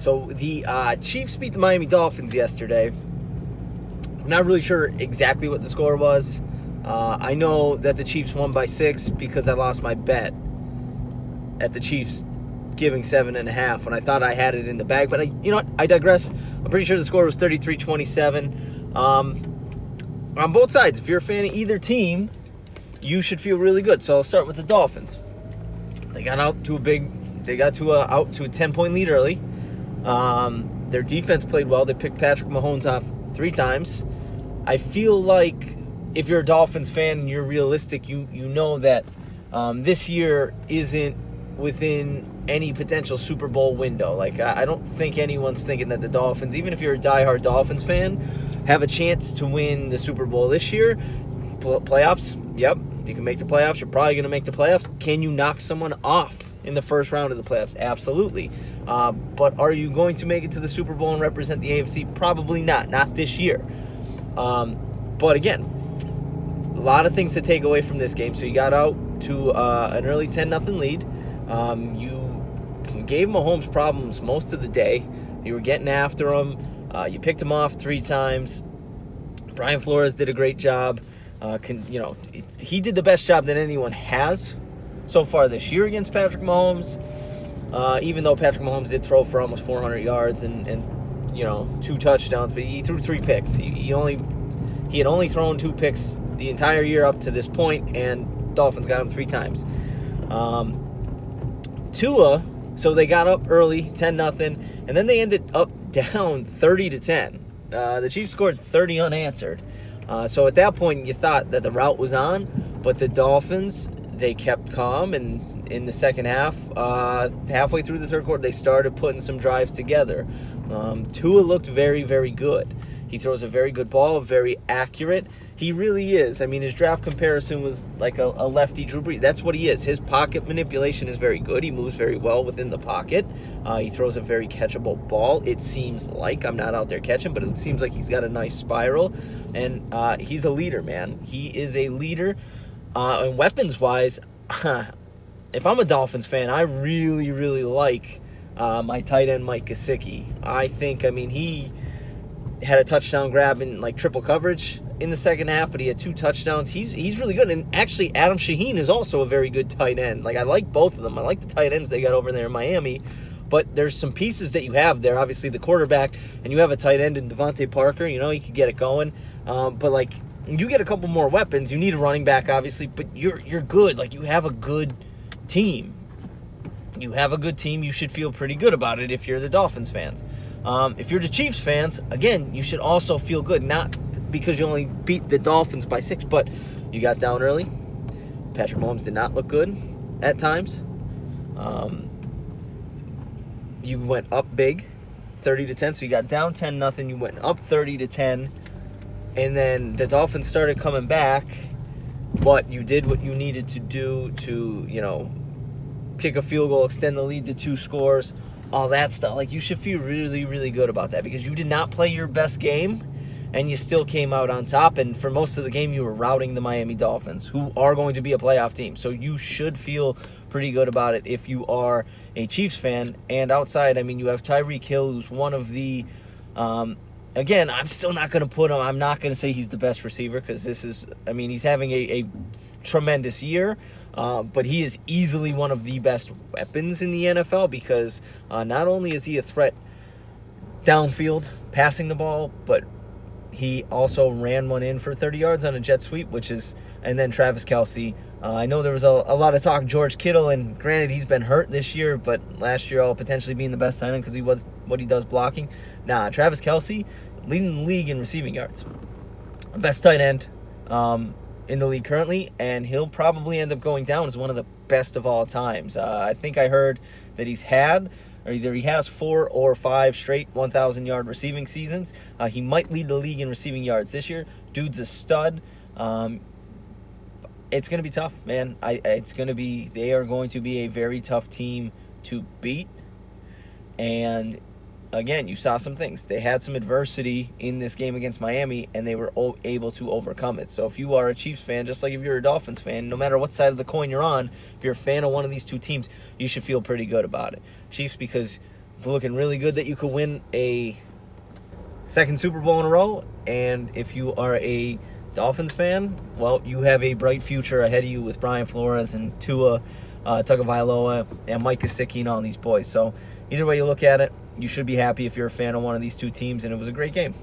So the Chiefs beat the Miami Dolphins yesterday. I'm not really sure exactly what the score was. I know that the Chiefs won by 6 because I lost my bet at the Chiefs giving 7.5 when I thought I had it in the bag. But you know what? I digress. I'm pretty sure the score was 33-27. On both sides, if you're a fan of either team, you should feel really good. So I'll start with the Dolphins. They got out to a 10-point lead early. Their defense played well. They picked Patrick Mahomes off 3 times. I feel like if you're a Dolphins fan and you're realistic, you know that this year isn't within any potential Super Bowl window. Like, I don't think anyone's thinking that the Dolphins, even if you're a diehard Dolphins fan, have a chance to win the Super Bowl this year. Playoffs, yep, you can make the playoffs. You're probably going to make the playoffs. Can you knock someone off in the first round of the playoffs? Absolutely. But are you going to make it to the Super Bowl and represent the AFC? Probably not. Not this year. But again, a lot of things to take away from this game. So you got out to an early 10-0 lead. You gave Mahomes problems most of the day. You were getting after him. You picked him off 3 times. Brian Flores did a great job. He did the best job that anyone has so far this year against Patrick Mahomes. Even though Patrick Mahomes did throw for almost 400 yards and 2 touchdowns, but he threw 3 picks. He had only thrown 2 picks the entire year up to this point, and Dolphins got him 3 times. Tua, so they got up early, 10-0, and then they ended up down 30-10. The Chiefs scored 30 unanswered. So at that point, you thought that the rout was on, but the Dolphins, they kept calm, and in the second half, halfway through the third quarter, they started putting some drives together. Tua looked very, very good. He throws a very good ball, very accurate. He really is. I mean, his draft comparison was like a lefty Drew Brees. That's what he is. His pocket manipulation is very good. He moves very well within the pocket. He throws a very catchable ball. It seems like, I'm not out there catching, but it seems like he's got a nice spiral. And he's a leader, man. He is a leader. And weapons-wise, if I'm a Dolphins fan, I really, really like my tight end, Mike Gesicki. He had a touchdown grab in like triple coverage in the second half, but he had 2 touchdowns. He's really good. And actually, Adam Shaheen is also a very good tight end. Like, I like both of them. I like the tight ends they got over there in Miami. But there's some pieces that you have there. Obviously, the quarterback, and you have a tight end in Devontae Parker. He could get it going. But like, you get a couple more weapons. You need a running back, obviously, but you're good. Like, you have a good team. You have a good team. You should feel pretty good about it if you're the Dolphins fans. If you're the Chiefs fans, again, you should also feel good. Not because you only beat the Dolphins by 6, but you got down early. Patrick Mahomes did not look good at times. You went up big, 30-10. So you got down 10-0. You went up 30-10. And then the Dolphins started coming back. But you did what you needed to do to, kick a field goal, extend the lead to 2 scores, all that stuff. Like, you should feel really, really good about that because you did not play your best game and you still came out on top. And for most of the game, you were routing the Miami Dolphins, who are going to be a playoff team. So you should feel pretty good about it if you are a Chiefs fan. And outside, you have Tyreek Hill, who's one of the again, I'm still not going to put him, I'm not going to say he's the best receiver because he's having a tremendous year. But he is easily one of the best weapons in the NFL because not only is he a threat downfield passing the ball, but he also ran one in for 30 yards on a jet sweep, and then Travis Kelce. I know there was a lot of talk George Kittle, and granted he's been hurt this year, but last year all potentially being the best tight end because he was what he does blocking. Travis Kelce leading the league in receiving yards. Best tight end in the league currently, and he'll probably end up going down as one of the best of all times. I think I heard that he has 4 or 5 straight 1,000-yard receiving seasons. He might lead the league in receiving yards this year. Dude's a stud. It's going to be tough, man. They are going to be a very tough team to beat. And again, you saw some things. They had some adversity in this game against Miami, and they were able to overcome it. So if you are a Chiefs fan, just like if you're a Dolphins fan, no matter what side of the coin you're on, if you're a fan of one of these 2 teams, you should feel pretty good about it. Chiefs because looking really good that you could win a second Super Bowl in a row. And if you are a Dolphins fan, well, you have a bright future ahead of you with Brian Flores and Tua Tagovailoa and Mike Gesicki and all these boys. So either way you look at it, you should be happy if you're a fan of one of these two teams, and it was a great game.